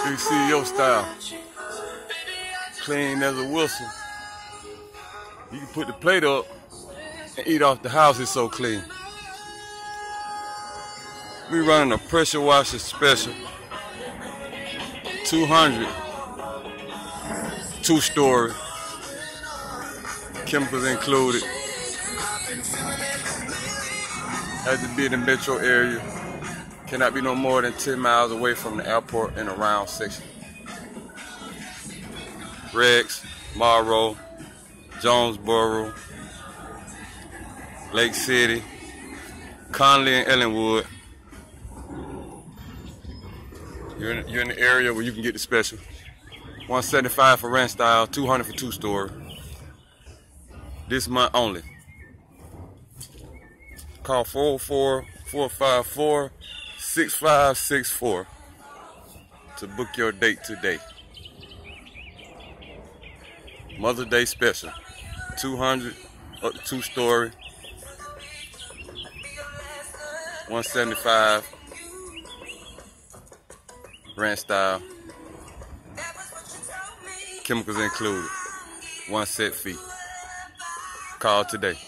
Big CEO style. Clean as a whistle. You can put the plate up and eat off the house, it's so clean. We running a pressure washer special. 200. 2-story. Chemicals included. Has to be in the metro area. Cannot be no more than 10 miles away from the airport and around section. Rex, Monroe, Jonesboro, Lake City, Conley and Ellenwood. You're in the area where you can get the special. $175 for rent style, $200 for 2-story. This month only. Call 404-454-6564 to book your date today. Mother's Day special. 200 up to 2-story. $175 rent style. Chemicals included. 1 set fee. Call today.